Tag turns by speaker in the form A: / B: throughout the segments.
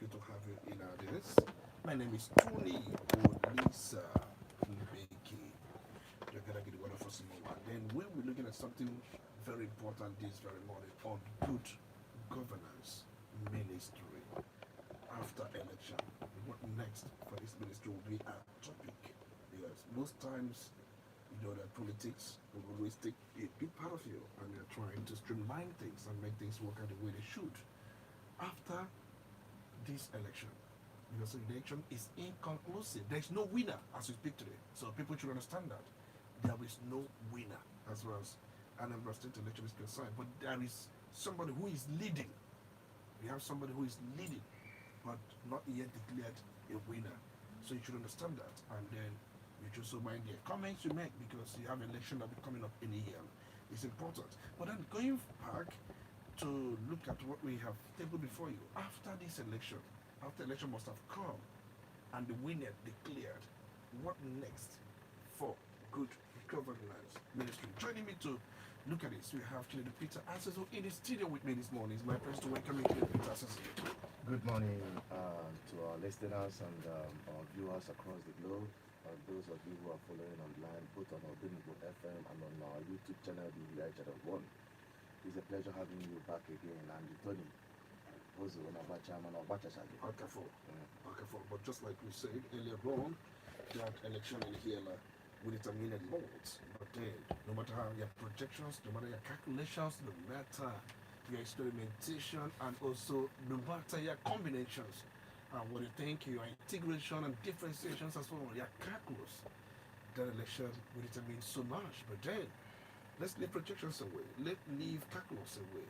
A: good to have you in our this. My name is Tony Olisa Mbeki. You're gonna be the one of us in one. Then we'll be looking at something very important this very morning on good governance ministry after election. What next for this ministry will be our topic. Because most times you know that politics will always take a big part of you and they're trying to streamline things and make things work out the way they should. After this election, because the election is inconclusive, there is no winner as we speak today. So people should understand that there is no winner as far as Anambra State election is concerned. But there is somebody who is leading. We have somebody who is leading, but not yet declared a winner. So you should understand that. And then you should also mind the comments you make because you have an election that will be coming up in a year. It's important. But then going back to look at what we have tabled before you, after this election, after election must have come and the winner declared, what next for good governance ministry? Joining me to look at this, we have Chinedu Peter Aseso in the studio with me this morning. It's my pleasure to welcome you, Chinedu Peter Aseso.
B: Good morning to our listeners and our viewers across the globe. Those of you who are following online, both on our Bingo FM and on our YouTube channel, BVI Channel 1. It's a pleasure having you back again. And Tony, also on our chairman of Whatapp.
A: Okay, but just like we said earlier on, that election in here will determine a lot. But then, no matter how your projections, no matter your calculations, no matter your experimentation, and also no matter your combinations, and what you think, your integration and differentiations as well, your calculus, that election will determine so much. But then, let's leave projections away. Let's leave calculus away.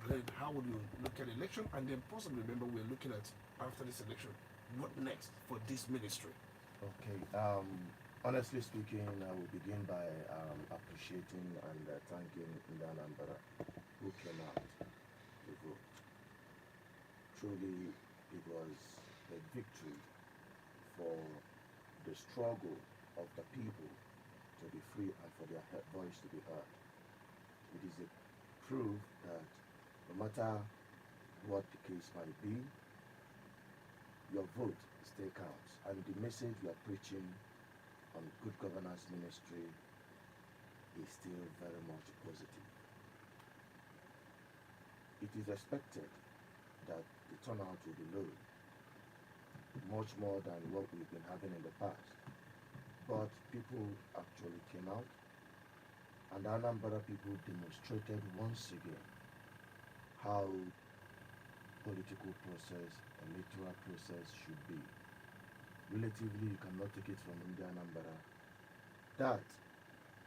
A: Then how would you look at election? And then possibly remember we're looking at after this election, what next for this ministry?
B: Okay. Honestly speaking, I will begin by appreciating and thanking the Anambra who came out to vote. Truly, it was a victory for the struggle of the people to be free and for their voice to be heard. It is a proof that no matter what the case might be, your vote still counts. And the message we are preaching on good governance ministry is still very much positive. It is expected that the turnout will be low, much more than what we've been having in the past. But people actually came out, and the Anambra people demonstrated once again how political process, electoral process should be. Relatively, you cannot take it from India Anambra that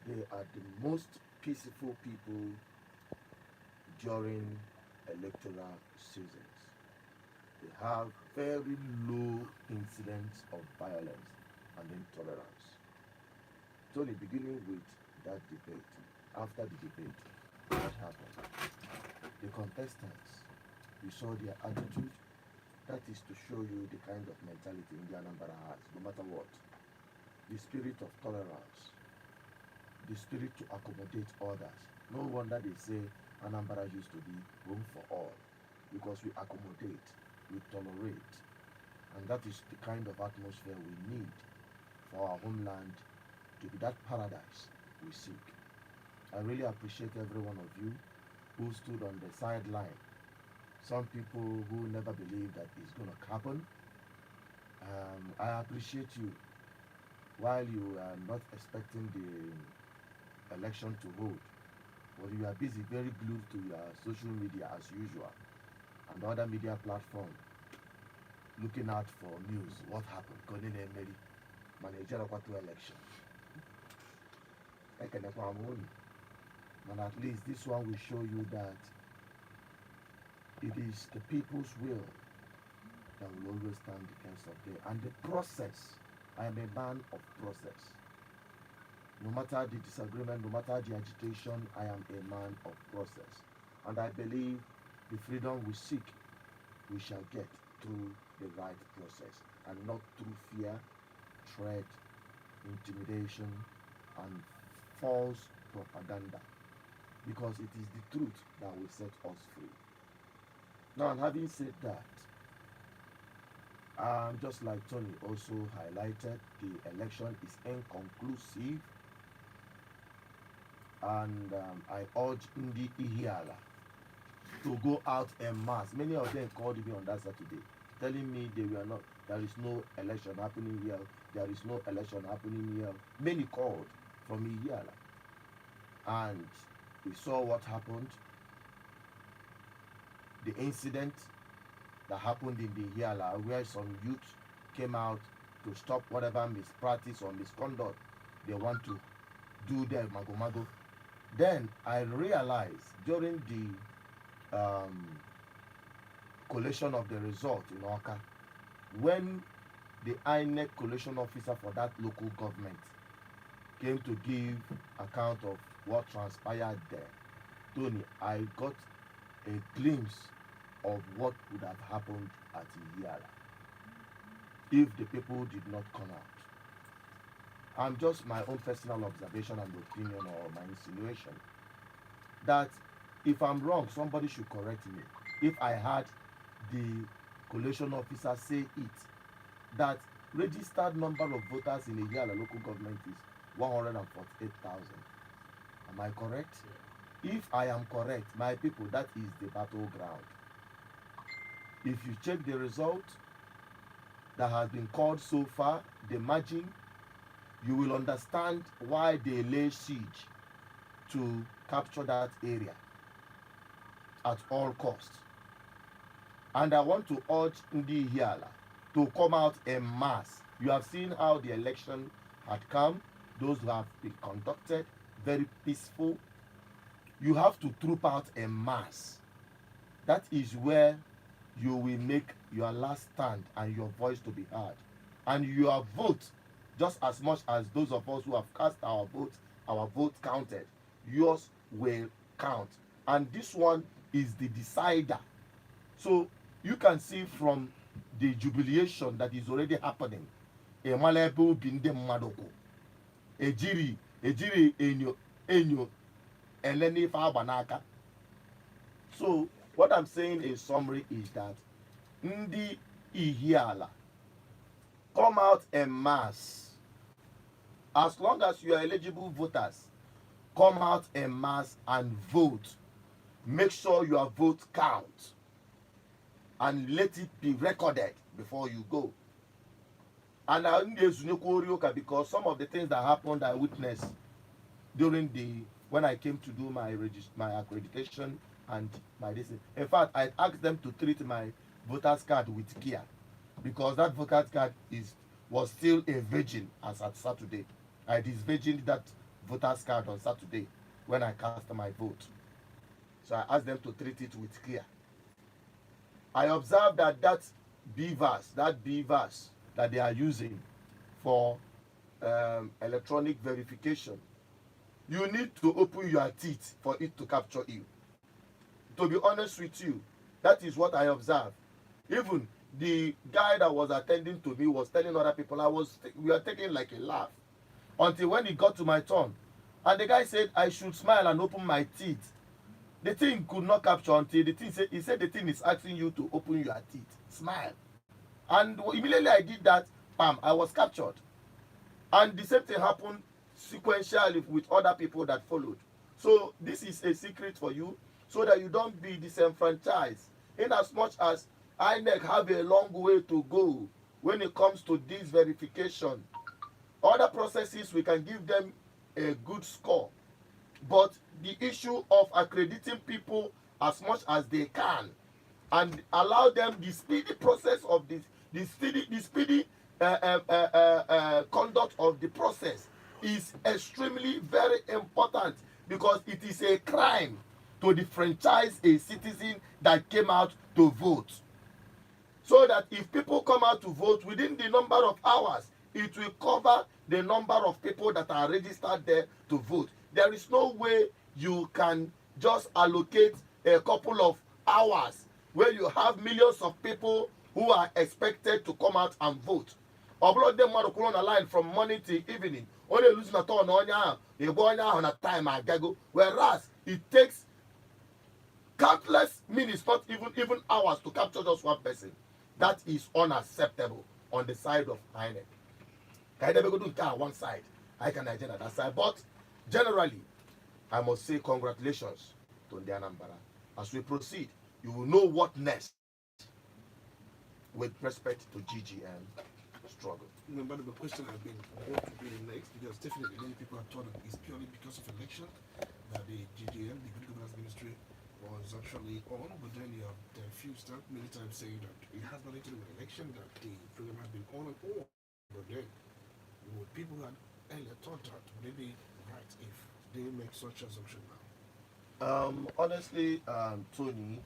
B: they are the most peaceful people during electoral seasons. They have very low incidents of violence and intolerance. Tony, beginning with that debate, after the debate, what happened? The contestants, you saw their attitude. That is to show you the kind of mentality India Anambra has, no matter what. The spirit of tolerance, the spirit to accommodate others. No wonder they say Anambra used to be home for all, because we accommodate, we tolerate, and that is the kind of atmosphere we need for our homeland to be that paradise we seek. I really appreciate every one of you who stood on the sideline. Some people who never believe that it's going to happen. I appreciate you. While you are not expecting the election to hold, but you are busy, very glued to your social media as usual, and other media platforms, looking out for news. What happened? Going in Mary, manager of to election. And at least this one will show you that it is the people's will that will always stand the test of day. And the process, I am a man of process. No matter the disagreement, no matter the agitation, I am a man of process. And I believe the freedom we seek, we shall get through the right process, and not through fear, threat, intimidation, and false propaganda. Because it is the truth that will set us free. Now, and having said that, Just like Tony also highlighted, the election is inconclusive, and I urge Ndi Ihiala to go out en masse. Many of them called me on that Saturday, telling me there is no election happening here, there is no election happening here. Many called from Ihiala, and we saw what happened. The incident that happened in the Ihiala, where some youth came out to stop whatever mispractice or misconduct they want to do there, mago. Then I realized during the collation of the result in Oka, when the INEC collation officer for that local government came to give account of what transpired there, Tony, I got a glimpse of what would have happened at Ihiala if the people did not come out. I'm just my own personal observation and opinion, or my insinuation, that if I'm wrong, somebody should correct me. If I had the collation officer say it, that registered number of voters in Ihiala local government is 148,000. Am I correct?
A: Yeah.
B: If I am correct, my people, that is the battleground. If you check the result that has been called so far, the margin, you will understand why they lay siege to capture that area at all costs. And I want to urge Ndi Hiala to come out en masse. You have seen how the election had come, those who have been conducted, very peaceful. You have to troop out en masse. That is where you will make your last stand and your voice to be heard. And your vote, just as much as those of us who have cast our vote counted, yours will count. And this one is the decider. So you can see from the jubilation that is already happening. Ejiri enyo eleni fa banaka. So what I'm saying in summary is that Ndi Ihiala, come out en masse. As long as you are eligible voters, come out en masse and vote. Make sure your vote counts and let it be recorded before you go. And I because some of the things that happened I witnessed during when I came to do my accreditation and my this. In fact, I asked them to treat my voter's card with care, because that voter's card was still a virgin as at Saturday. I disvirgined that voter's card on Saturday when I cast my vote. So I asked them to treat it with care. I observed that BVAS that they are using for electronic verification, you need to open your teeth for it to capture you. To be honest with you, that is what I observed. Even the guy that was attending to me was telling other people, we were taking like a laugh, until when it got to my turn, and the guy said I should smile and open my teeth. The thing could not capture until he said the thing is asking you to open your teeth, smile. And immediately I did that, bam, I was captured. And the same thing happened sequentially with other people that followed. So this is a secret for you, so that you don't be disenfranchised. In as much as INEC have a long way to go when it comes to this verification. Other processes, we can give them a good score. But the issue of accrediting people as much as they can and allow them the speedy process of the speedy conduct of the process is extremely very important, because it is a crime to defranchise a citizen that came out to vote. So that if people come out to vote within the number of hours, it will cover the number of people that are registered there to vote. There is no way you can just allocate a couple of hours where you have millions of people who are expected to come out and vote. Upload them on a line from morning till evening. Only losing a turn on a time agago. Whereas it takes countless minutes, not even hours, to capture just one person. That is unacceptable on the side of INEC. I never go to one side. I can agenda that side. But generally, I must say congratulations to the Anambra. As we proceed, you will know what next with respect to GGM struggle.
A: No, but the question has been what to do next, because definitely many people have thought that it's purely because of election that the GGM, the Good Governance Ministry, was actually on, but then you have the few staff many times saying that it has nothing to do with election, that the program has been on and on. But then, what people had earlier thought that would it be right if they make such assumption now?
B: Honestly, Tony,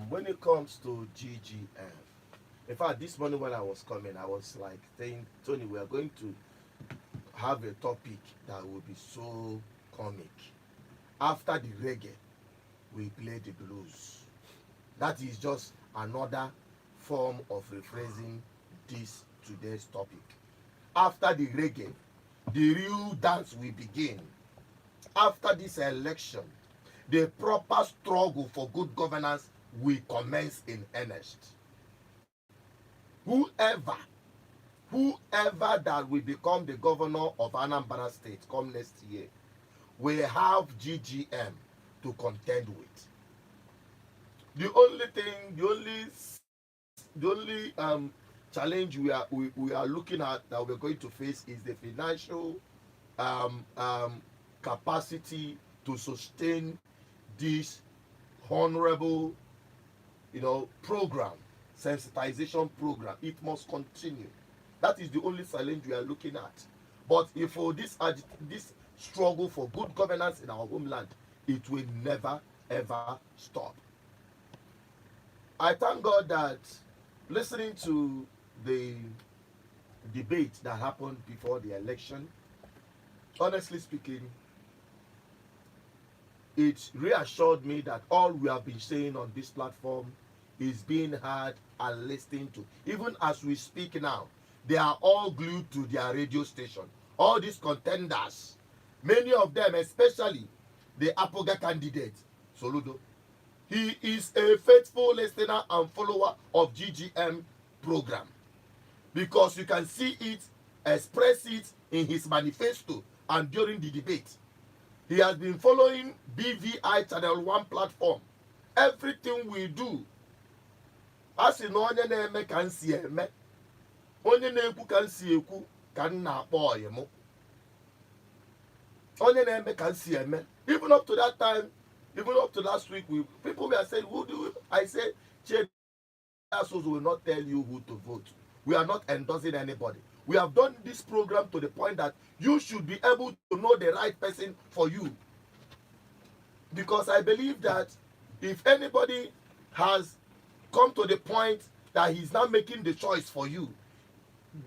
B: when it comes to GGM, in fact, this morning when I was coming, I was like saying, Tony, we are going to have a topic that will be so comic. After the reggae, we play the blues. That is just another form of rephrasing this today's topic. After the reggae, the real dance will begin. After this election, the proper struggle for good governance will commence in earnest. Whoever that will become the governor of Anambra State come next year will have GGM to contend with. The only challenge we are looking at that we're going to face is the financial capacity to sustain this honorable, program, sensitization program. It must continue. That is the only challenge we are looking at. But if for this struggle for good governance in our homeland, it will never ever stop. I thank God that listening to the debate that happened before the election, honestly speaking, it reassured me that all we have been saying on this platform is being heard and listened to. Even as we speak now, they are all glued to their radio station. All these contenders, many of them, especially the Apoga candidate, Soludo, he is a faithful listener and follower of GGM program, because you can see it, express it in his manifesto and during the debate. He has been following BVI Channel 1 platform. Everything we do, as in onye na-eme ka nsi eme, onye na-ekwu ka nsi ekwu ka nna akpọ oyemo. Onye na-eme ka nsi eme. Even up to that time, even up to last week, people were saying, who do I say, Chairperson will not tell you who to vote. We are not endorsing anybody. We have done this program to the point that you should be able to know the right person for you. Because I believe that if anybody has come to the point that he's now making the choice for you,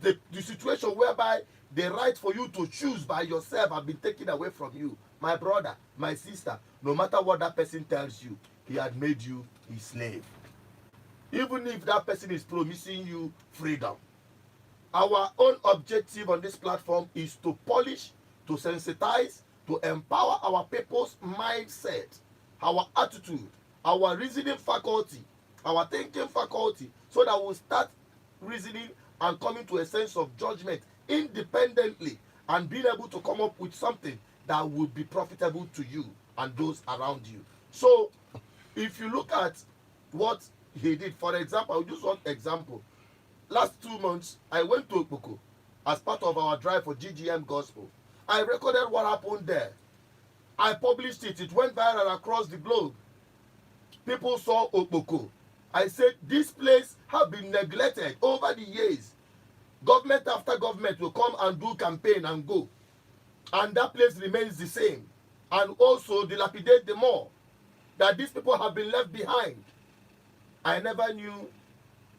B: the situation whereby the right for you to choose by yourself have been taken away from you, my brother, my sister, no matter what that person tells you, he had made you his slave. Even if that person is promising you freedom. Our own objective on this platform is to polish, to sensitize, to empower our people's mindset, our attitude, our reasoning faculty, our thinking faculty, so that we'll start reasoning and coming to a sense of judgment independently and being able to come up with something that will be profitable to you and those around you. So, if you look at what he did, for example, I'll use one example. Last 2 months, I went to Okpoko as part of our drive for GGM Gospel. I recorded what happened there. I published it. It went viral across the globe. People saw Okpoko. I said, this place has been neglected over the years. Government after government will come and do campaign and go. And that place remains the same. And also dilapidate the more. That these people have been left behind. I never knew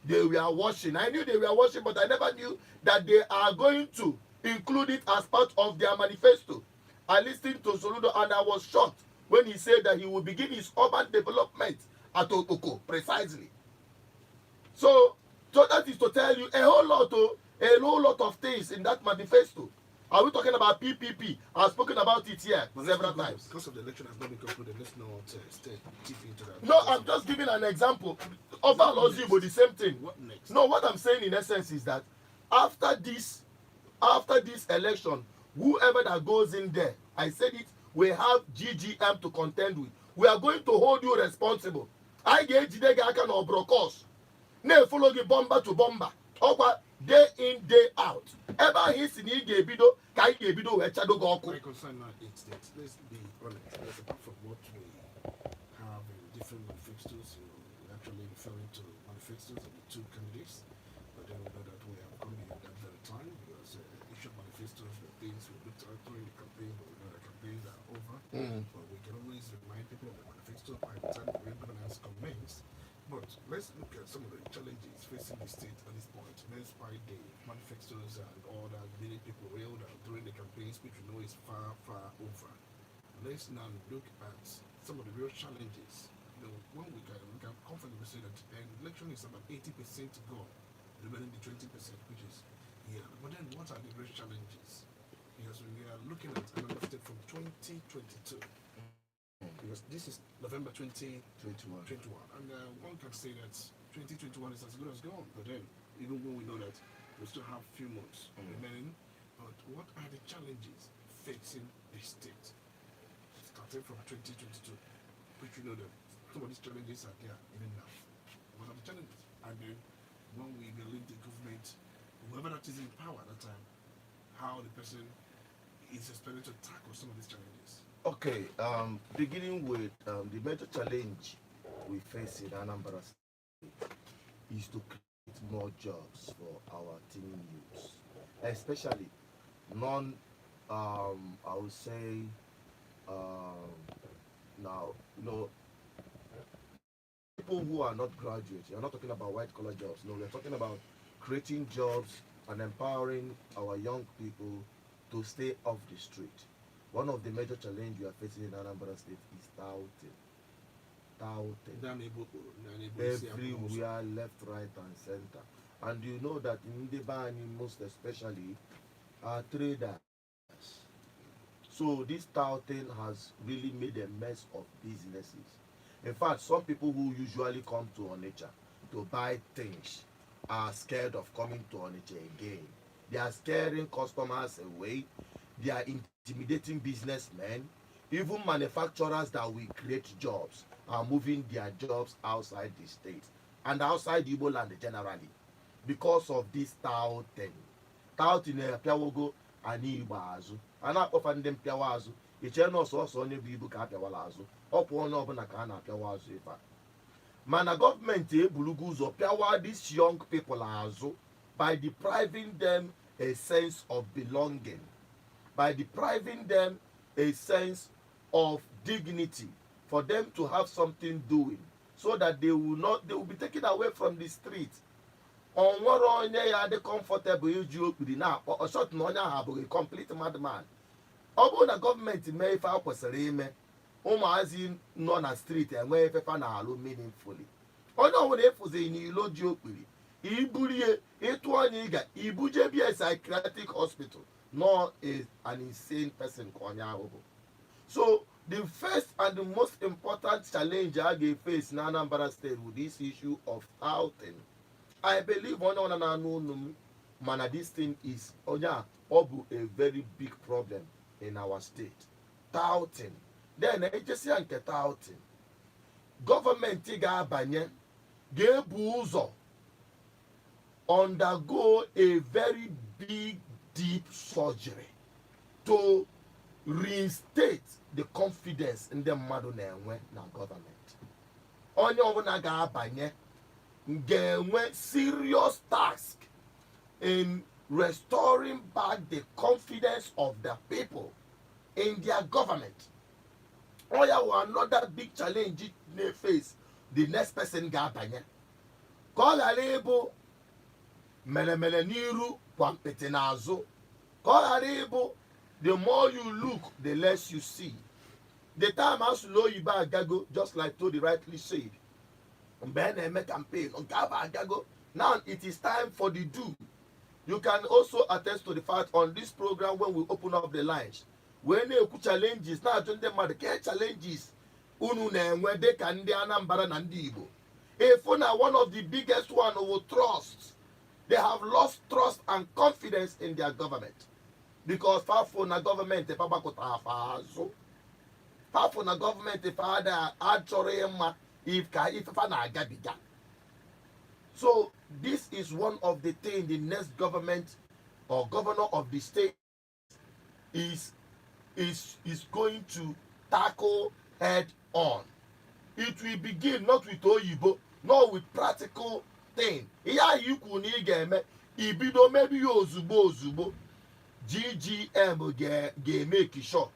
B: they were watching. I knew they were watching, but I never knew that they are going to include it as part of their manifesto. I listened to Soludo and I was shocked when he said that he will begin his urban development at Okoko, precisely. So that is to tell you a whole lot of things in that manifesto. Are we talking about PPP? I've spoken about it here several times.
A: Because of the election has not been concluded, let's not stay deep into that.
B: No, I'm just giving an example. Igbo the same thing.
A: What next?
B: No, what I'm saying in essence is that after this election, whoever that goes in there, I said it, we have GGM to contend with. We are going to hold you responsible. I get Jide Gaka no brokos. Ne follow the bomber to bomber. Okwa day in, day out. Ever he's in Igebido, Kai Gebido, Echado Goku.
A: My concern now is that, let's be honest, there's apart from what we have in different manifestos, you're actually referring to manifestos of the two candidates, but then we know that we have come in at that very time because issue of manifestos were things we looked at during the campaign, but we know the campaigns are over. But we can always remind people of the manifesto by the time the real governance commenced. But let's look at some of the challenges facing the state at this point. Let's buy the manifestos and all that many people railed out during the campaigns, which we know is far, far over. Let's now look at some of the real challenges. One we can confidently say that an election is about 80% gone, remaining the 20%, which is here. But then what are the real challenges? Because we are looking at an state from 2022. Because this is November 2021, and one can say that 2021 is as good as gone. But then, even when we know that we still have a few months remaining, but what are the challenges facing the state? Starting from 2022, which we know that some of these challenges are there even now. What are the challenges? And then, when we believe the government, whoever that is in power at that time, how the person is expected to tackle some of these challenges.
B: Okay, beginning with the major challenge we face in Anambra State is to create more jobs for our teen youths, especially I would say, now, people who are not graduates. You're not talking about white collar jobs. No, we're talking about creating jobs and empowering our young people to stay off the street. One of the major challenges we are facing in Anambra State is touting. Everywhere, left, right, and center. And you know that in Ndebani, most especially, are traders. So this touting has really made a mess of businesses. In fact, some people who usually come to Onitsha to buy things are scared of coming to Onitsha again. They are scaring customers away. They are intimidating businessmen. Even manufacturers that will create jobs are moving their jobs outside the state and outside Igbo land generally because of this touting. Touting piawogo ani Igbo azụ. Ana akpọfa ndị mpịawa azụ. Iche na ọsọ onye bụ Igbo ka apịawala azụ. Ọ pụọ onye ọbụla ka a na-apịawa azụ ife a. Mana gọọmenti eburugo ụzọ pịawa these young people azụ by depriving them a sense of belonging, by depriving them a sense of dignity, for them to have something doing, so that they will be taken away from the street. Onwere onye ya dị comfortable iji okpiri na-akpọ ọchọt na onye ahụ abụghị complete madman. Ọ bụrụ na gọọmenti mee ife a kwesịrị ime, ụmụazị nọ na street enwee ifefa na-alụ meaningfully. Onye ọbụla efuzi n'ilo ji okpiri, iburie ịtụ onye ịga ibuje bia psychiatric hospital, not an insane person ka onye ahụ bụ. So the first and the most important challenge I get face in Anambra State with this issue of touting, I believe mana this thing is a very big problem in our state. Touting. Then agency and touting. Government ga-abanye ga-ebu ụzọ undergo a very big, deep surgery to reinstate the confidence in the mmadụ na-enwe na government. Onye ọbụla ga-abanye ga-enwe serious task in restoring back the confidence of the people in their government. Oya will another big challenge they face the next person ga-abanye. Ka ọ ghara ịbụ melemele n'iru kwa mpete n'azụ. Ka ọ ghara ịbụ the more you look, the less you see. The time has low you back agago, just like Tony rightly said. Campaign on agago. Now it is time for the do. You can also attest to the fact on this program when we open up the lines. When you challenges, now the challenges unu na-enwe dịka ndị Anambra na ndị Igbo. If one of the biggest one who trust, they have lost trust and confidence in their government. Because Fafuna government, if Fafuna government, if if so this is one of the things the next government or governor of the state is going to tackle head on. It will begin not with Oyibo, not with practical thing. Yeah, you could ibido maybe ozugbo GGM make sure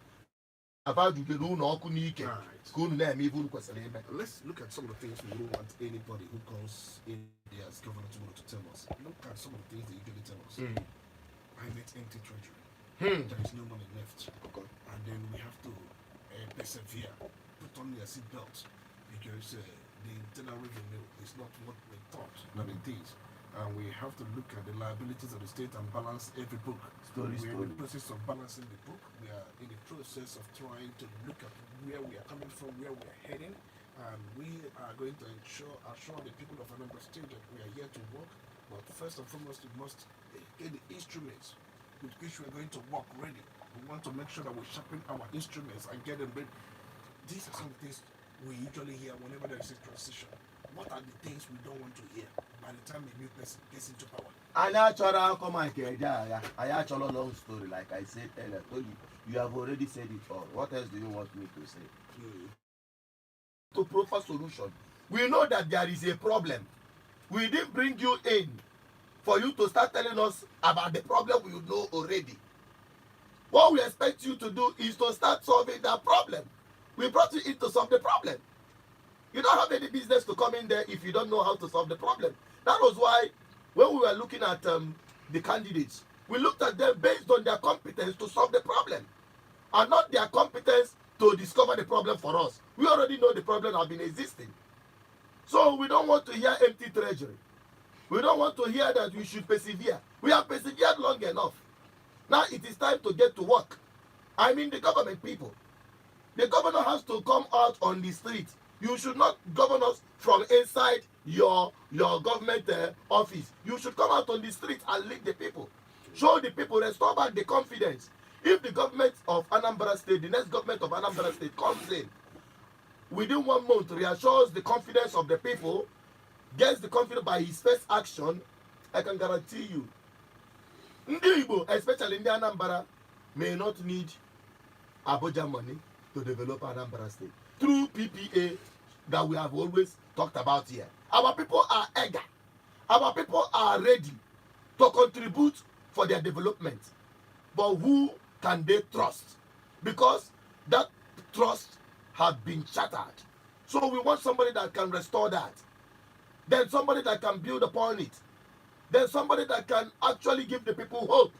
B: about the rule no kunike.
A: Let's look at some of the things we don't want anybody who comes in there as governor to tell us. Look at some of the things they usually tell us. Private empty treasury. There is no money left.
B: Okay.
A: And then we have to persevere, put on your seatbelt, because the internal revenue is not what we thought that it is. And we have to look at the liabilities of the state and balance every book. We're in the process of balancing the book. We are in the process of trying to look at where we are coming from, where we are heading. And we are going to assure the people of Anambra State that we are here to work. But first and foremost, we must get the instruments with which we are going to work ready. We want to make sure that we sharpen our instruments and get them ready. These are some things we usually hear whenever there is a transition. What are the things we don't want to hear by the time a new person gets into power?
B: I actually long story, like I said earlier. I told you, you have already said it all. What else do you want me to say? To proper solution. We know that there is a problem. We didn't bring you in for you to start telling us about the problem we know already. What we expect you to do is to start solving that problem. We brought you in to solve the problem. You don't have any business to come in there if you don't know how to solve the problem. That was why when we were looking at the candidates, we looked at them based on their competence to solve the problem and not their competence to discover the problem for us. We already know the problem has been existing. So we don't want to hear empty treasury. We don't want to hear that we should persevere. We have persevered long enough. Now it is time to get to work. I mean the government people. The governor has to come out on the street. You should not govern us from inside your government office. You should come out on the street and lead the people. Show the people, restore back the confidence. If the government of Anambra State, the next government of Anambra State comes in, within 1 month reassures the confidence of the people, gets the confidence by his first action, I can guarantee you, Ndi Igbo, especially in the Anambra, may not need Abuja money to develop Anambra State. Through PPA that we have always talked about here. Our people are eager. Our people are ready to contribute for their development. But who can they trust? Because that trust has been shattered. So we want somebody that can restore that. Then somebody that can build upon it. Then somebody that can actually give the people hope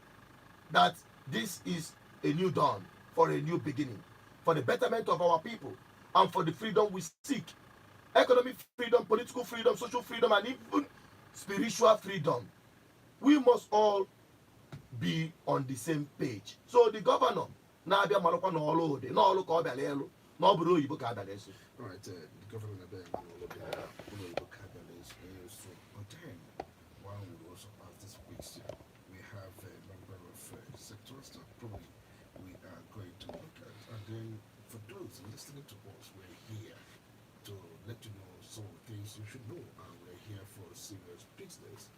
B: that this is a new dawn for a new beginning, for the betterment of our people, and for the freedom we seek. Economic freedom, political freedom, social freedom, and even spiritual freedom. We must all be on the same page. So the governor, all right, the
A: governor but then, one would also ask this question. We have a number of sectors that probably we are going to look at. And then, for those listening to us, we're here to let you know some of the things you should know. And we're here for serious business.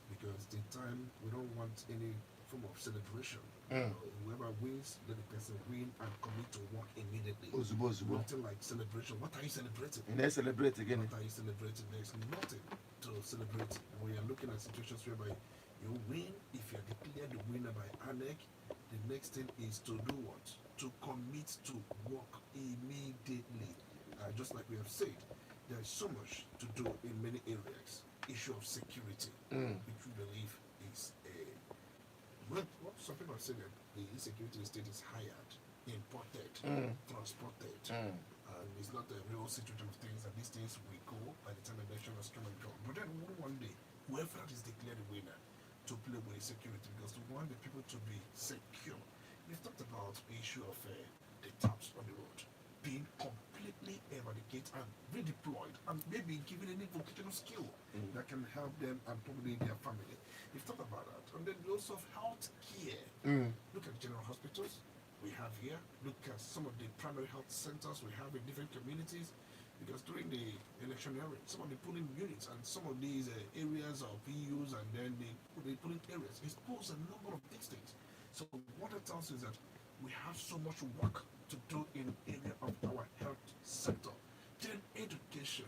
A: Because the time, we don't want any form of celebration. Whoever wins, let the person win and commit to work immediately. Nothing like celebration. What are you celebrating?
B: And they celebrate again.
A: What are you celebrating? There's nothing to celebrate. We are looking at situations whereby you win. If you are declared the winner by ANEC, the next thing is to do what? To commit to work immediately. Just like we have said, there is so much to do in many areas. Issue of security, which we believe is a what some people are saying that the insecurity in the state is hired, imported, transported, and it's not a real situation of things that these things will go by the time the election has come and gone. But then one day, whoever is declared the winner to play with the security, because we want the people to be secure. We've talked about the issue of the taps on the road being completely completely eradicate and redeployed and maybe given any vocational skill that can help them and probably their family. You've thought about that. And then we also have health care. Look at general hospitals we have here. Look at some of the primary health centers we have in different communities. Because during the election era, some of the polling units and some of these areas of VUs and then the polling areas expose a number of these things. So what it tells you is that we have so much work to do in the area of our health sector. Then education,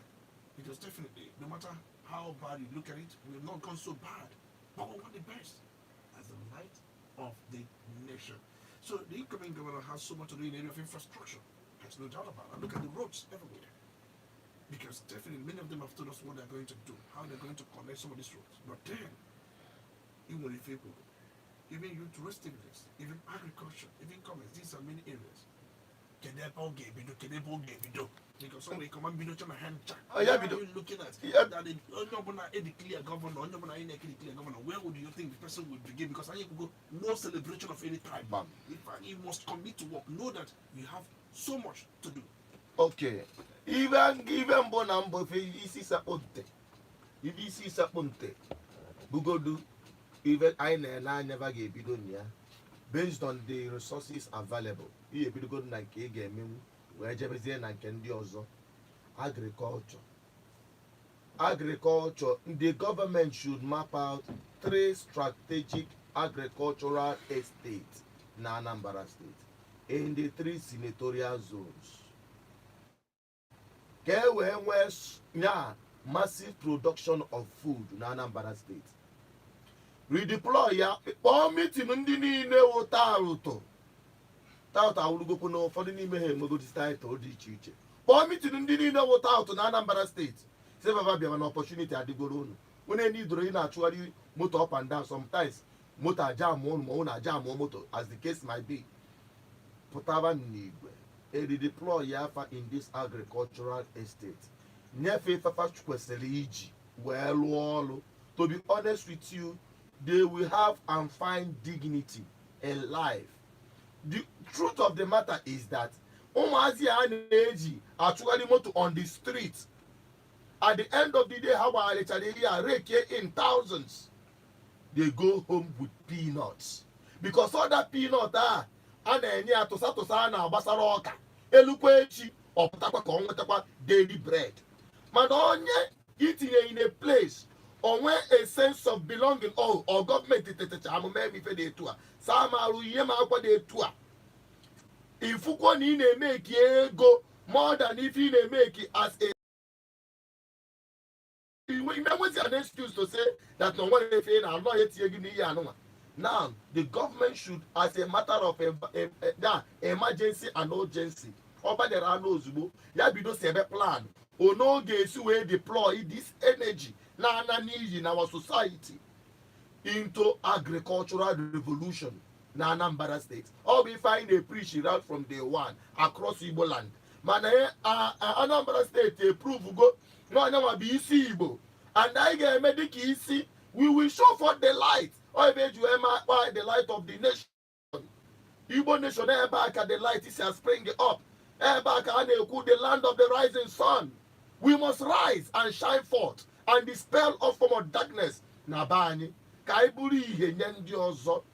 A: because definitely, no matter how bad you look at it, we have not gone so bad, but we want the best as the light of the nation. So the incoming governor has so much to do in the area of infrastructure. There's no doubt about it. Look at the roads everywhere. Because definitely many of them have told us what they're going to do, how they're going to connect some of these roads. But then, even if people, even youth restiveness, even agriculture, even commerce, these are many areas. Because somebody come and be looking at hand check. What are you looking at? That the clear governor, clear governor, where would you think the person would begin? Because I go no celebration of any type. In fact, you must commit to work. Know that you have so much to do.
B: Okay. Even bonambo if isi saponte bugodu even I never gave bidonia based on the resources available. Ihe bidogo na nke ga-eme wee jebezie na nke ndị ọzọ. Agriculture, the government should map out 3 strategic agricultural estates na Anambra State in the 3 senatorial zones. Massive production of food in Anambra State. Redeploy ya meeting ndị niile wota ruto. Tata awulugo no for the n'ime ha emego this title dị iche iche. Meeting ndị niile wota out na Anambra State. Say baba bịa na opportunity adigoro unu. Unu need ro ị na-achụgharị motor up and down sometimes. Motor jam unu ma unu jam motor as the case might be. Pụtaba n'igwe. Redeploy yafa in this agricultural estate. Nyefe fafa kwesịrị iji wee lụọ ọrụ. To be honest with you, they will have and find dignity in life. The truth of the matter is that ụmụazị a na-eji achụgharị moto on the street. At the end of the day, how are rake in thousands? They go home with peanuts. Because all that peanut a na-enye ya tụsa na agbasara ọka elukwa echi ọpụtakwa ka ọ nwetakwa daily bread. Mana onye itinye in a place onwe a sense of belonging or government tetecha amụma ife dị etu a saa ma arụ ihe ma akwa dị etu a ifukwo na ị na-emeki ego more than if ị na-emeki as a an excuse to say that no one if na alọ etinye gị n'ihe anụnwa. Now, the government should, as a matter of emergency and urgency, over the ozugbo, ya bido sebe plan. Ono ga-esi wee deploy this energy na need in our society into agricultural revolution na Anambra State. Or we find a preach out from day one across Igbo land. Mana Anambra State prove go no anya be isi Igbo. And I get medic isi, we will show for the light. Or by the light of the nation. Igbo nation back at the light is spring up. Back at the land of the rising sun. We must rise and shine forth and dispel all form of darkness. Nabani, Kaiburi Henyandi Ozo.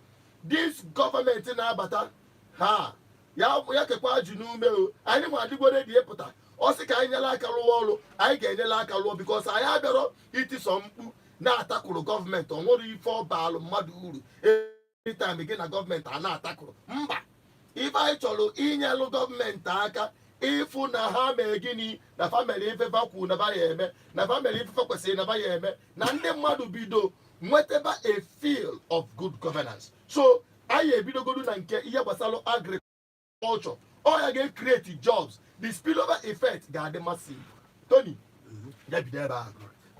B: This government in Abata, Yakapa Junume, anyone go to the epota. Also, I get like a law because I have it is some. Na attack government on what you for bal madu every time again a government and attack mba if I cholo inyalo government aka if na ha me gini na family ife faku na ba yeme na family ife fakwese na ba yeme na ndị mmadụ bido nweteba a feel of good governance. So I bido godu na nke ihe gbasalo agriculture or ya get create jobs. The spillover effect ga dey massive. Tony ya be there.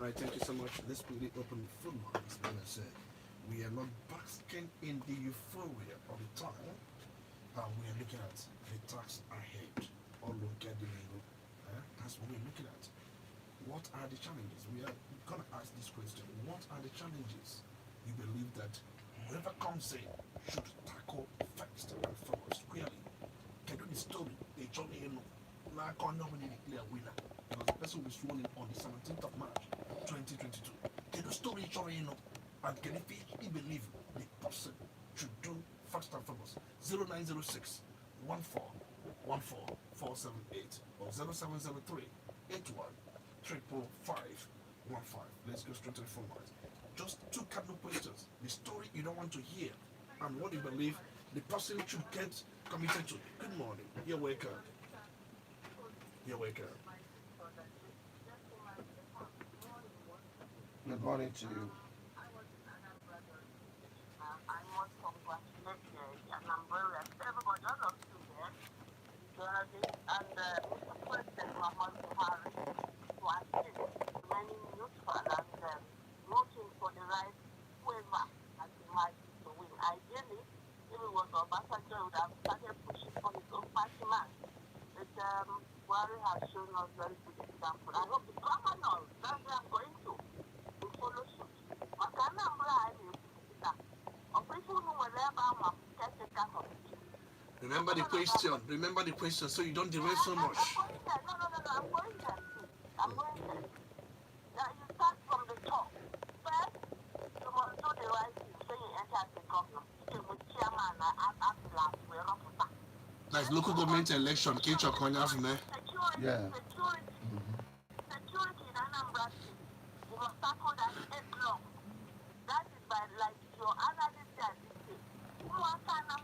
A: Right, thank you so much. Let's quickly open the phone lines. As I said, we are not basking in the euphoria of the time. We are looking at the tax ahead. Or look at the legal. That's what we're looking at. What are the challenges? We are going to ask this question. What are the challenges you believe that whoever comes in should tackle first and foremost? Really, can do the story, the journey, Now, nominally declare winner because the person will be sworn in on the 17th of March 2022. Can the story you know? And can if he believe the person should do first and foremost 0906 1414478 or 0703 81 55515. Let's go straight to the phone lines. Just two cardinal questions. The story you don't want to hear and what you believe the person should get committed to. Good morning. You're welcome. You're welcome.
B: Good morning to you.
C: I want to congratulate Anambra, everybody, all of you there, journalists, and Mr. President Muhammad Buhari to assist many neutral and voting for the right whoever has been likely to win. Ideally, if it was Obasanjo, would have started pushing for his own party man. But Buhari has shown us very good example. I hope the governor, that's where I'm going to, will follow suit. But Anambra, I mean,
A: remember the question. Remember the question so you don't derail so much.
C: No, I'm going there too. I'm going there. Now you start from the top. First, you must do the right thing when you enter as a governor. You with chairman
A: That's local government election.
B: Yeah.
C: Security in Anambra State. You must tackle that headlong. That is by like your analysis there this day. Who wants to know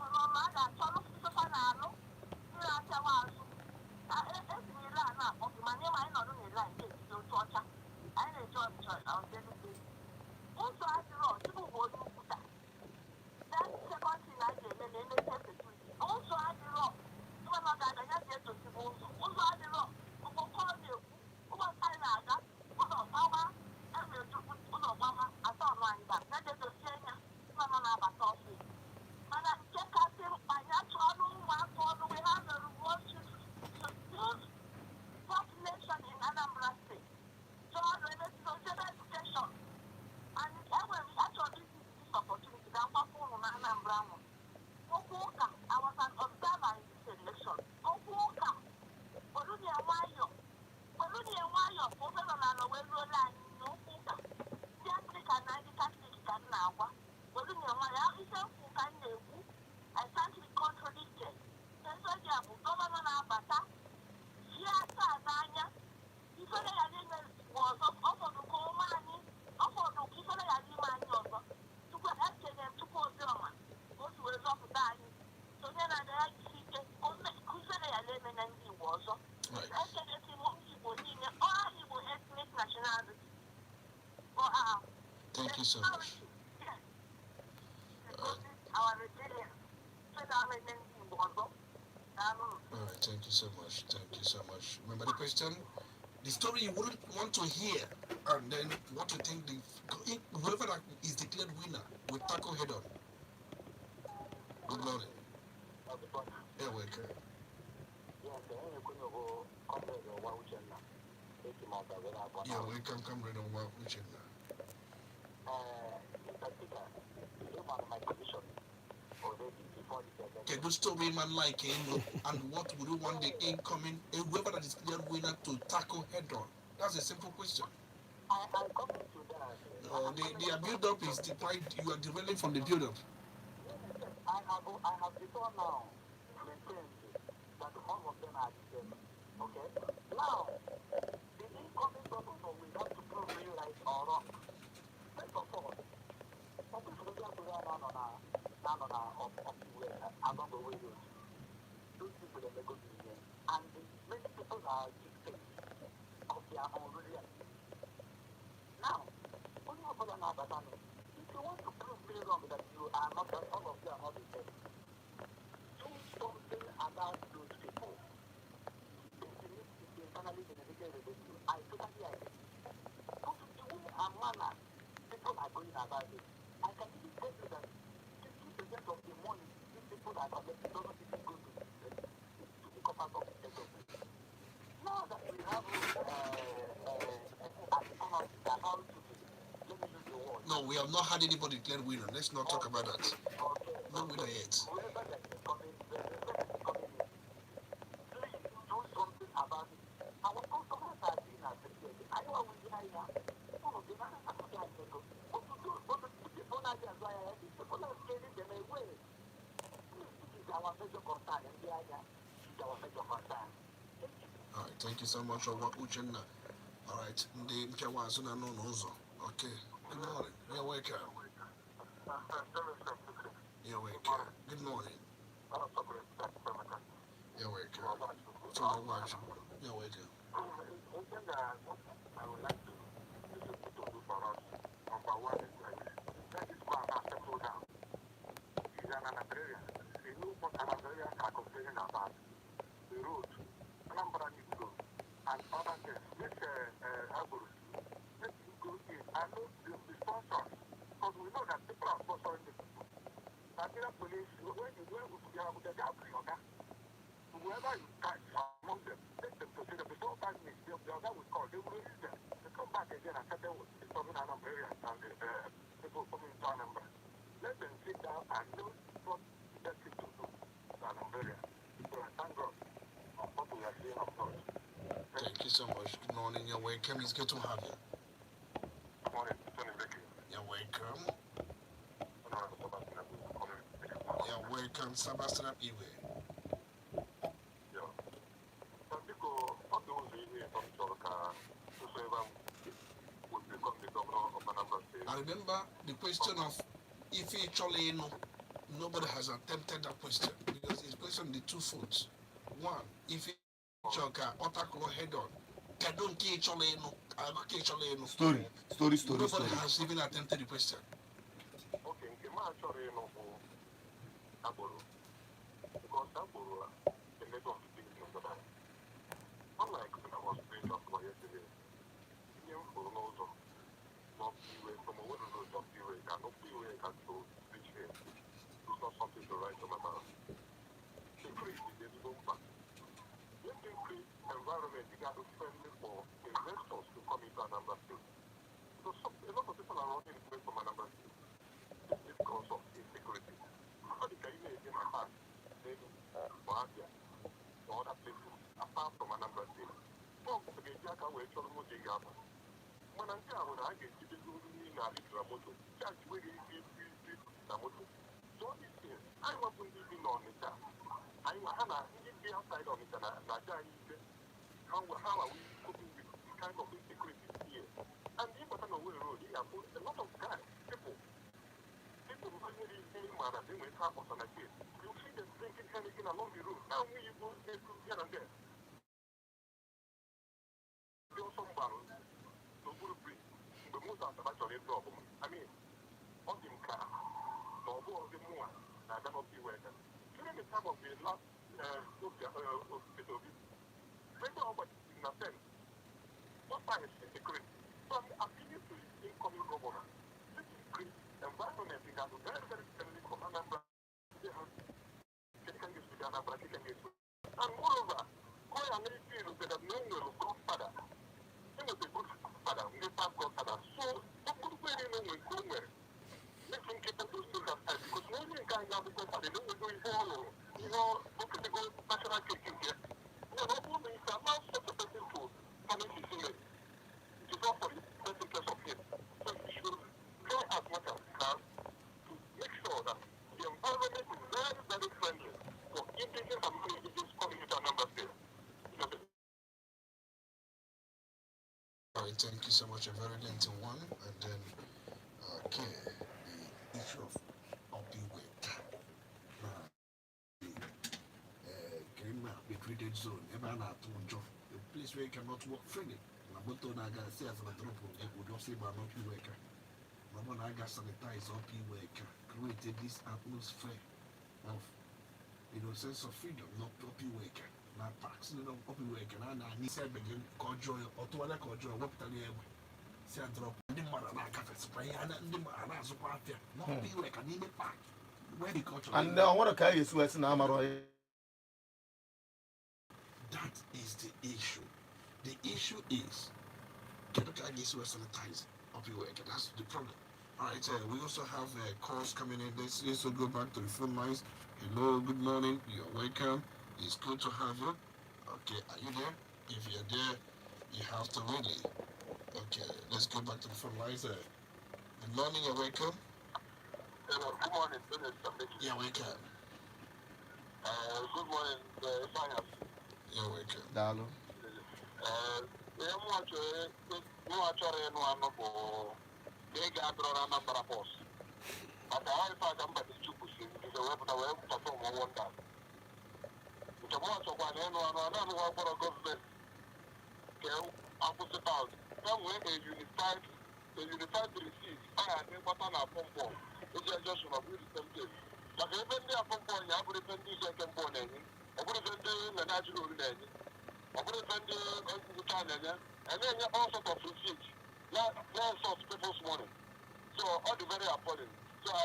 C: that Cholo Sofanano? You are the one. If you learn now, of my name, I know you like it. You torture. I enjoy church on daily basis. Also, as you know, people will do that. That's the second thing I did, and then they take security. Also, as you know, you are not that I just get to see also. Also, as you know, who will call you? Who will sign that? Who will power? And we'll do who will mama. I thought one that. Then they just say, Mama, I'm a toffee. And I check out him, I have to know we have a reward to use population in Anambra State. So, we need to get education. And anyway, we actually use this opportunity that we have in Anambra. I was an observer in this election. I can't be contradicted.
A: Thank you so much.
C: Our resilience.
A: Alright, thank you so much. Thank you so much. Remember the question? The story you wouldn't want to hear, and then what you think whoever that is declared winner will tackle head on. Good morning. Yeah, welcome. Yeah, welcome, comrade on Wow Uchenna. Okay, good story, man, like him. And what would you want the incoming, whoever that is clear winner to tackle head on? That's a simple question.
C: I'm coming to that.
A: No, the build up is quite, you are derailing from the build up.
C: I have before now maintained that all of them are the same. Okay? Now, the incoming governor will have to prove me right or wrong. First of all, some people don't have to run on along the way. Those people that they go to the end. And many people are dictating of their own reality. Now, when you put an advertisement, if you want to prove me wrong that you are not, that all of you are not the same, do something about those people. This is internally generated revenue. I totally agree. But the way and manner people are going about it, I can even tell you that 50% of the money these people are collecting doesn't even go to the coffers of the government. Now that we have how to let me use the word.
A: No, we have not had anybody declared winner. Let's not talk about that.
C: Okay.
A: No winner yet.
C: Whoever that is coming in, please do something people are scaling them away. This is our major concern, and the other is our major concern.
A: All right, thank you so much, Uchenna. All right, the Mchawazuna no nozo. Okay, good morning. You're welcome. You're welcome. Good morning. You're welcome. So much. You're welcome.
C: I would like to do for us. Number one is let this man has settled down. He's an Anambra. He knows what Anambra are complaining about. The road, Anambra needs to go. And other things, let's Advert. Let's go in. I know the sponsors, because we know that people are sponsoring the people. Nigeria police, when you go with the gap, whoever you catch among them, take them to see them before 5 minutes. The other will call, they will release them. They come back again and settle with the southern Anambra and the people coming to Anambra. Let them sit down and know what the best thing to do to Anambra. So I thank God for what we are seeing of God.
A: Thank you so much. Good morning. You're welcome. It's good to have you.
C: Good morning, Tony Becky.
A: You're welcome. You're welcome, Sebastian Iwe. I remember the question of if he actually know, nobody has attempted that question because it's based on the 2 foods. One, if he choka otaklo head on, kadon ki actually know,
B: Story.
A: Nobody has even attempted the question.
C: Okay, actually know because the level of the beginning of the night. Unlike when I was playing basketball yesterday, for no from a window of PUA, can no PUA can to reach here. It's not something to write on my mouth. The create is the back. Let them create environment you got to friendly for investors to come into Anambra State. So a lot of people are running away from Anambra State because of insecurity. How the Caribbean is in my heart, maybe Whatapp or other places apart from Anambra State. So the Jaka will actually move the gap. When I'm down, I get to do the motor, charge with the motor. So these things, I want to be on it. I'm outside of it, and how are we coping with this kind of insecurity here? And the important way road, a lot of guys, people who really man and they will have us on a case. You see them drinking anything along the road. Now we go here and there. There's some barrels. The most actually problem. I mean, on the car, no more of the more, I cannot be working. During the time of the last hospital, remember how much in a sense, what time is security? So I'm appealing to the incoming governor. This is great environment in that very, very friendly for Anambra. And moreover, Koya and Nisi look at the name of Godfather. He was a good father, Nepal Godfather. So, what could we know when Gomer? Let him get up those things aside because no one can now because they don't do it all. You know, look at the good national taking here. No, no woman is allowed such a person to punish his image. It is not for the best interest of him. So, he should try as much as he can to make sure that the environment is very, very friendly for indigenous and non-indigenous coming into Anambra State.
A: All right, thank you so much. A very lengthy one. And then, okay, the issue of opioid. The treated zone, ever not to job, the place where you cannot work freely. Naboto Naga says as a drop of would not say about not worker. Mama Naga sanitize opioid, created this atmosphere of sense of freedom, not opioid. Not taxing on opioid, and I need to begin conjoy or to other conjoy what the say a drop. The Marana Cafe spray and the Marana Super, not opioid, and even pack. Where the culture
B: And I want to carry you West Namaro.
A: That is the issue. The issue is get this was sanitized opioid. That's the problem. All right, we also have calls coming in. Let's also go back to the phone lines. Hello, good morning. You're welcome. It's good to have you. Okay, are you there? If you're there, you have to really. Okay, let's go back to the phone lines. Good morning, you're welcome.
C: Hello, good morning.
A: Yeah, wake up.
C: Good morning, Finance.
A: Yeah, wake up.
B: Dalo.
C: They got Anambra boss. But I thought somebody took the weapon away from one time. The most of one and one for a government. Opposite out. Somewhere a unified receipt. I think what on our phone. It's just a really simple. But even there from point, I would defend the second point. I would defend the natural lady. I would defend the China. And then all sorts of receipts. All sorts of people's money. So all the very appalling. So I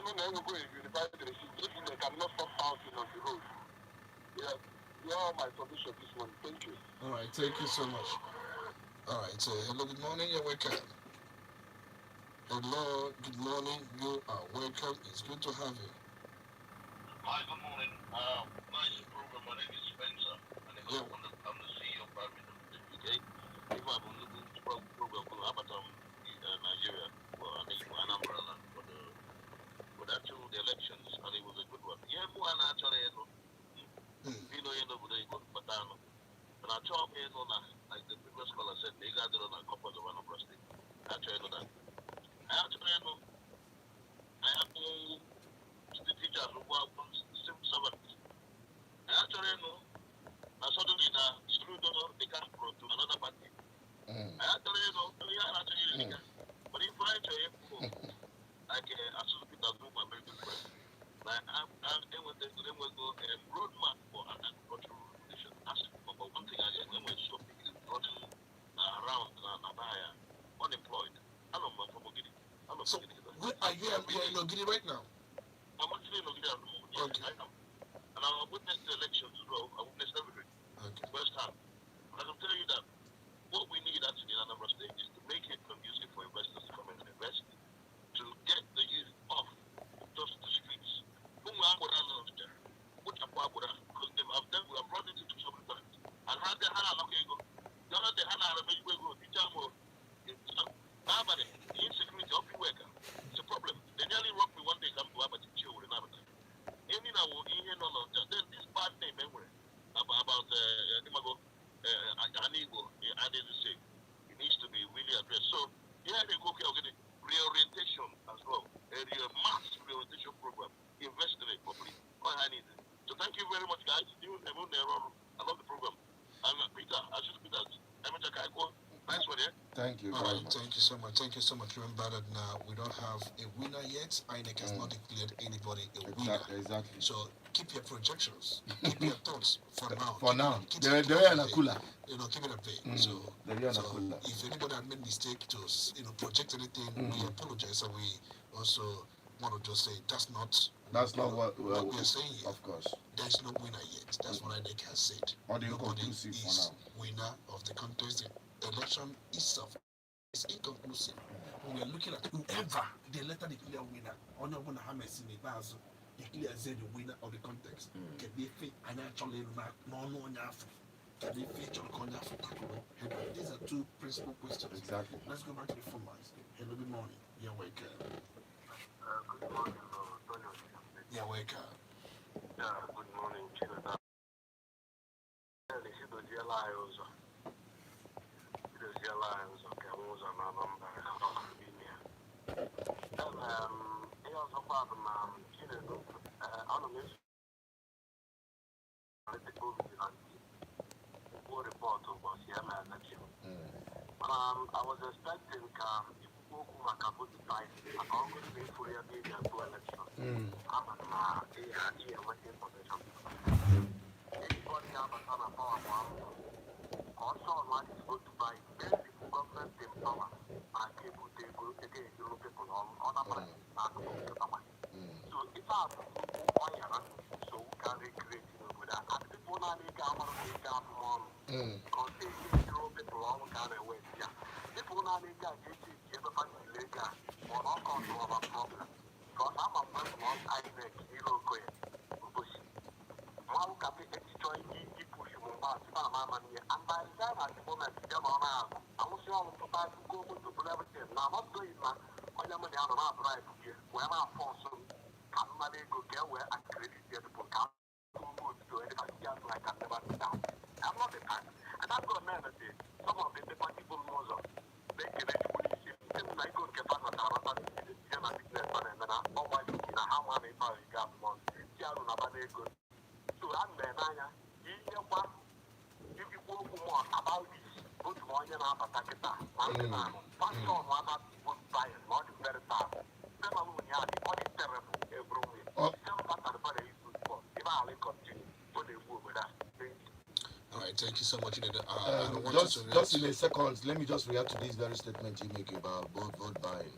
C: know never go if unified receipt if they cannot stop housing on the road. Yeah, you are my solution this morning. Thank you.
A: All right, thank you so much. All right, so hello, good morning, you're welcome. Hello, good morning, you are welcome. It's good to have you.
C: Hi, good morning. Nice program. My name is Spencer. And I'm the CEO of BVI. If I'm on the program for Avatar in Nigeria, well, I think Anambra for the elections, and it was a good one. Yeah, one actually, you know, Patano. And I told me, like the previous caller said, they got it on a couple of Anambra State. Actually, know that. I have the teachers who are civil servants. Actually, suddenly screwed they can't go to another party. Actually, but if I tell you, like associate as my very good friend, like they will go roadmap for an agricultural revolution. That's number one thing I get when we're shopping is running around Nabaya, unemployed. I don't know for Mogidi.
A: So, where are you in Ogidi right now?
C: I'm actually in Ogidi at the moment. Yes, I am. And I witnessed the elections as well. I witnessed everything.
A: Okay.
C: First hand. But I can tell you that what we need actually in Anambra State is to make it conducive for investors to come in and invest, to get the youth off just the streets. Because we have brought it into so many times. And how the hell are you go? The other day, how are you go? The insecurity of the worker. It's a problem. They nearly robbed me one day, come to Abati Chill with another. Any now, then this bad name memory about Anigo, I didn't say. It needs to be really addressed. So, yeah, they go get reorientation as well. A mass reorientation program. Invest in it properly. All I need. So, thank you very much, guys. I love the program. And Peter, I should Peter. Nice one, yeah?
B: Thank you.
A: All right, thank you so much. Thank you so much. Remember that now we don't have a winner yet. INEC has not declared anybody a winner.
B: Exactly.
A: So keep your projections, keep your thoughts for now.
B: For now,
A: they're
B: in a cooler.
A: Keep it a pay. So if anybody had made mistake to project anything, we apologize, and we also want to just say that's not what we are saying here.
B: Of course,
A: there's no winner yet. That's what INEC has said. Nobody is winner of the contest. The election itself is inconclusive. We are looking at whoever they later declare winner. On your one Hamas in the bars, declare the winner of the context. Can they fit an actually no Can they feature Konya for These are two principal questions.
B: Exactly.
A: Let's go back to the formats. Hello, good morning. You're welcome.
C: Good morning, Tony.
A: You're welcome.
C: Yeah, good morning, Childa. Okay, I was on Anambra. He also found report was election. I was expecting also like to go to buy government in power and people they go again people on other places. So if I have so we can recreate with that. And people now they got because they people all kind of way. Yeah. People now they got everybody legal or not control of a problem. Because I'm a person on INEC, how can we destroy people from us? And by the time at the moment, I was young to go to everything. Now, I'm not doing that. onye m na-anọ na bribe gị wee na-afọ ọsọ ka mmadụ ego ka e wee accredit the people ka vote to any particular so I can never do that. I'm not the type. And that's what men say. Some of the party people know they can actually say, I go get back on the other business and then all my how many power you got month. So I'm the Naya. If you go more about this, go to one year after Takita. One on one would buy it, not very fast. Some of them are the terrible every week. Some part of the body is good for. If I continue, what they will with that.
A: All right, thank you so much.
B: Just in a second, let me just react to this very statement you make about vote buying.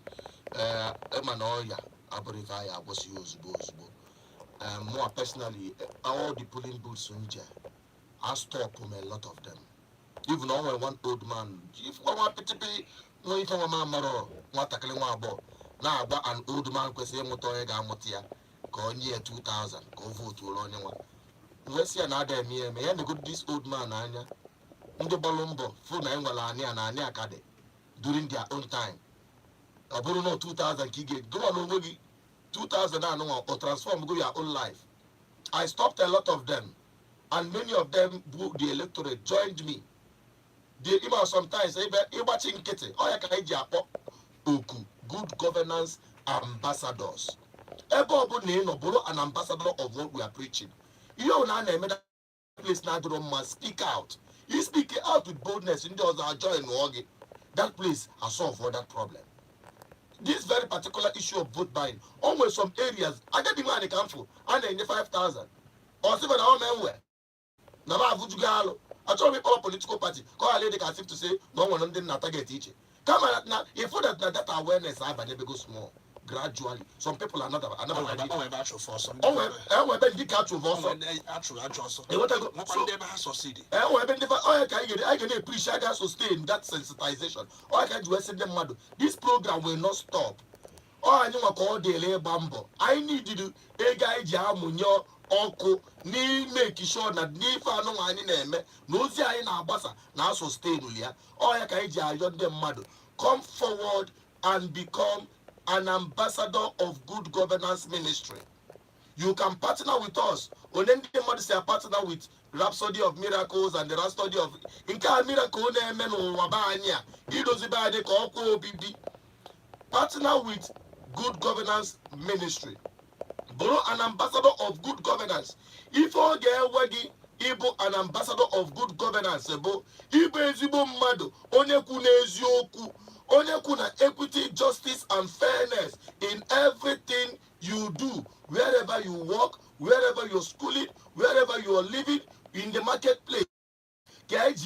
B: Emanoya, Aborivaya was used. More personally, all the polling booths in Niger, I stop from a lot of them. Even though one old man, if one want to be, no, if one man, what tackling one about. Now, an old man can say, Motoya Motia, go near 2000, go vote to Lonyama. Let's see another me, may I go this old man, Anya. Ndo Balombo, full Nangalani and Anya Kade, during their own time. I don't know 2000 Kigate, go on over 2000 or transform, go your own life. I stopped a lot of them, and many of them, the electorate, joined me. They even sometimes say, "You watching Kitty? Oh, I can hear Oku, good governance ambassadors. An ambassador of what we are preaching. You know, that place now must speak out. You speak out with boldness. In those are join Wagi. That place has solved for that problem. This very particular issue of vote buying, almost some areas, I get the money come for, and in the 5,000. Or 7 hour men were. Now, I told me all political party, call a lady can seem to say, no one didn't target teaching. Come on, now, if that awareness, I never go small. Gradually, some people are not for some. Oh, I've been catching also. I can appreciate that sustain that sensitization. Or I can do them. This program will not stop. Oh, I know I call daily bambo. I need to do a guy jamunyo oko ni make sure that ni fa no ani na eme no zi ayi na abasa na sustain ulia. Oh, I can jayon them mad. Come forward and become an ambassador of good governance ministry. You can partner with us. Only say partner with Rhapsody of Miracles and the Rhapsody of Inka Miracle Nemeno Wabanya. Idozibade Koko BB. Partner with Good Governance Ministry. Boro an ambassador of good governance. If all get wagi Ibo an ambassador of good governance. Ebo Ibo Zibo Mado. Onye kunezioku. Only kuna equity, justice, and fairness in everything you do, wherever you work, wherever you're schooling, wherever you are living, in the marketplace. And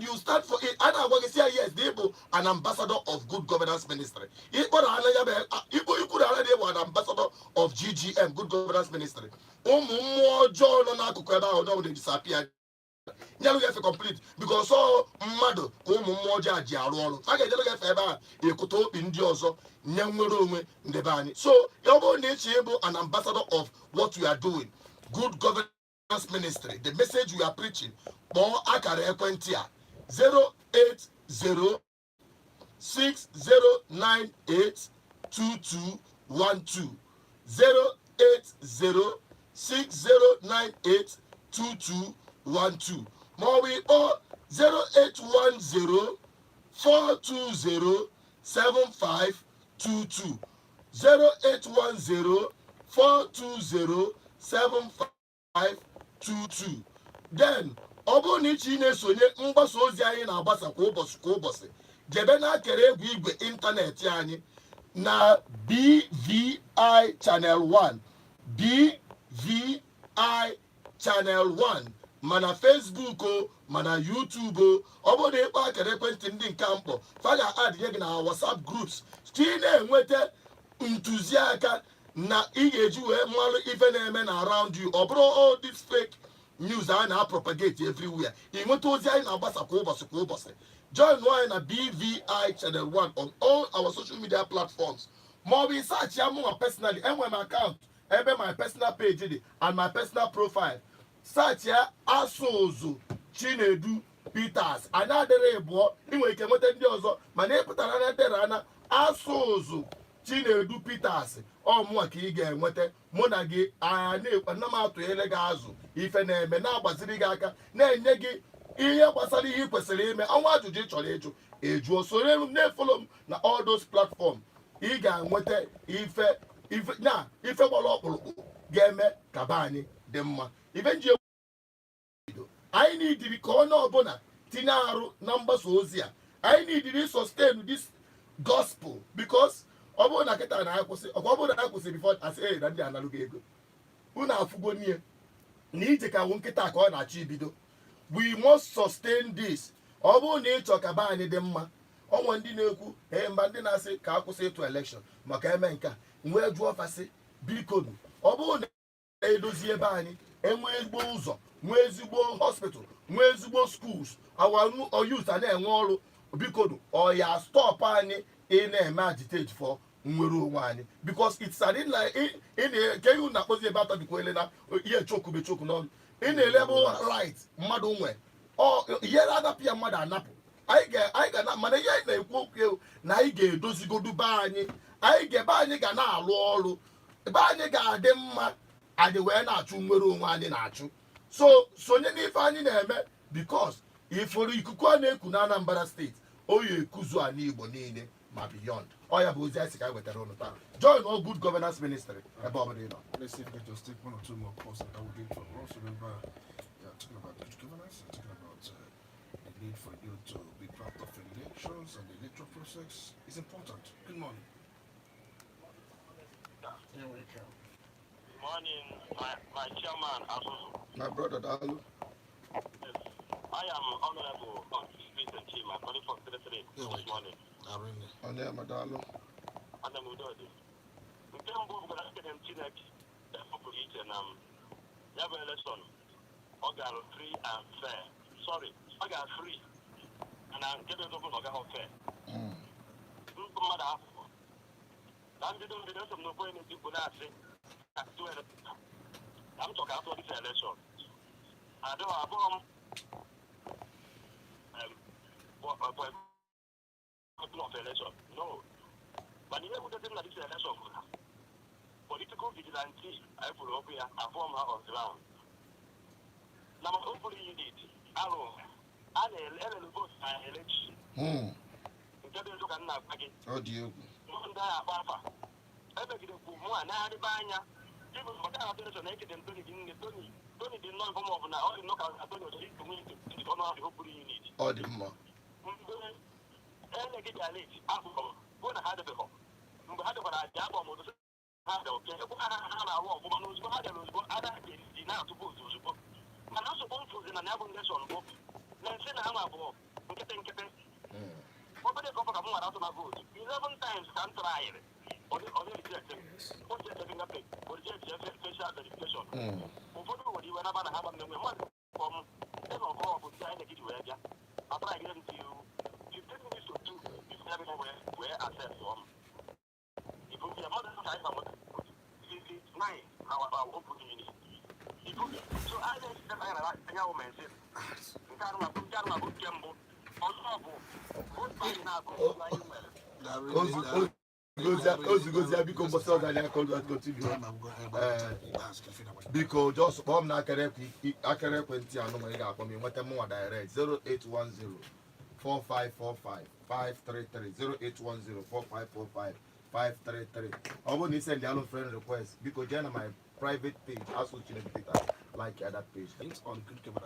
B: you start for it. And I want to say yes, an ambassador of good governance ministry. You could already be an ambassador of GGM, good governance ministry. John disappear. You get complete because so mmadụ ka ụmụ mmụọ ji aji arụ ọrụ a ga-ejere gafe ebe a ekote obi ndị ọzọ nye nwere onwe ndebe anyị so ya bụrụ na echi bụ an ambassador of what we are doing good governance ministry the message we are preaching kpọọ akara ekwentị a 08060982212 08060982212 more we or 0810 420 7522 0810 420 7522 then ọ bụrụ na ichi na-esonye mgbasa ozi anyị na-agbasa kwa ụbọchị jebe na akara egwu igwe ịntanetị anyị na BVI Channel 1 BVI Channel 1 mana Facebook o mana YouTube o ọ bụrụ na ịkpọ akara ekwentị ndị nke mkpọ faga adịnye gị na WhatsApp groups chi na-enweta ntụziaka na ị ga-eji wee mmalụ ife na-eme na around you ọ bụrụ all this fake news I na propagate everywhere ị nweta ozi anyị na-agbasa kwa ụbọchị join anyị na BVI Channel 1 on all our social media platforms ma ọ bụ search ya mụnwa personally enwere m account ebe my personal page dị and my personal profile search ya Asuzu Chinedu Peters ana adịrị ịbụọ inwe ike nweta ndị ọzọ mana ịpụtara na edere ana Asụzụ Chinedu Peters ọmụwa ka ị ga-enweta mụ na gị na m atụnyere gị azụ ife na-eme na-agbaziri gị aka na-enye gị ihe gbasara ihe ị kwesịrị ime ọnwa ajụjụ ị chọrọ ịjụọ soro m na-efolo m na all those platform ị ga-enweta ife gbara ọkpụrụkpụ ga-eme ka be anyị dị mma ife nji anyị n'idiri ka onye ọbụla tinye arụ na mgbasa ozi a anyị n'idiri sustain this gospel because ọ bụrụ na kịta na akwụsị ọ bụrụ na akwụsị before asị na ndị analụgo ego unu afụgo nie na ije ka wụ nkịta ka ọ na-achọ ibido we must sustain this ọ bụrụ na ịchọ ka be anyị dị mma ọnwa ndị na-ekwu mba ndị na-asị ka akwụsị ịtụ election maka eme nke a nwee jụọ fasị biko ọ bụrụ na edozi ebe anyị enwee ezigbo ụzọ nwee ezigbo hospital nwee ezigbo schools our youth a na-enwe ọrụ biko ya stop anyị ị na-eme agitate for nwere onwe anyị because it's an like ka ihu na-akpọzi ebe atọ dịkwa ele na ihe chokwu n'ọnụ ị na-elebe right mmadụ nwe ihe adapịa mmadụ anapụ anyị ga mana ihe anyị na-ekwu okwu na anyị ga-edozigodu be anyị be anyị ga na-alụ ọrụ be anyị ga-adị mma anyị wee na-achụ nwere onwe anyị na-achụ so sonye n'ife anyị na-eme because ifuru ikuku a na-eku na Anambra steeti oyi ekuzu ala Igbo niile ma beyond ya bụ ozi anyị ka anyị wetara ụnụ taa join all good governance ministry ebe ọ bụla ị nọ.
A: Let's see if we can just take one or two more calls and that will get to also remember talking about good governance and talking about the need for you to be part of elections and the electoral process is important. Good morning. Here we go.
C: Morning, my chairman, Asuzu.
B: My brother Dalu.
C: Yes, I am Honorable Vincent Chima, calling from Secretary this morning.
B: Anambra Dalu.
C: Anambra. Nke mbụ bụ na kedem Chineke efopụrụ iche na ya bụ election ọ gara free and fair. Sorry, ọ gara free na nke dị ọzọ na ọ gaghị fair. Ndị mmadụ ahụ na mbido eso m n'okwu onye na-etikwu na-asị I'm talking about this election. I don't have of election. No. But you know, this election, political vigilante, I put up here, I form her on ground. Now, hopefully, you need. Hello. And a vote election.
B: Oh, dear.
C: Even for that, I don't know if Tony did not come over now. All the knockout, I don't know if community is on the hopefully you need.
B: Oh, the more.
C: And I get a late. I'm going to have it before. We had a job on the other woman who's going to other things now to go to support. I'm not supposed to in an album lesson book. Then send a hammer for getting kept. What the cover of out of my vote? 11 times can try it. Or rejected. Or just having a pick. Or just facial verification. What do you ever have on the one from ever go with the energy to area? After I get to you, you take me to two, you never know where access from. If you be a mother type of it's mine, how about opportunity. So I just said I like the young man said, Karma, Gambo, on top of good by now. Gozi biko mbọsị ọzọ anyị continue biko just kpọọ m na akara ekwentị anụ ma ị ga-akpọ m nweta m nwa direct 0810 4545 533 0810 4545 533 ọ bụrụ na ị send alụ friend request biko jee na my private page Asuzu Chineke like that page.
A: It's on good governance.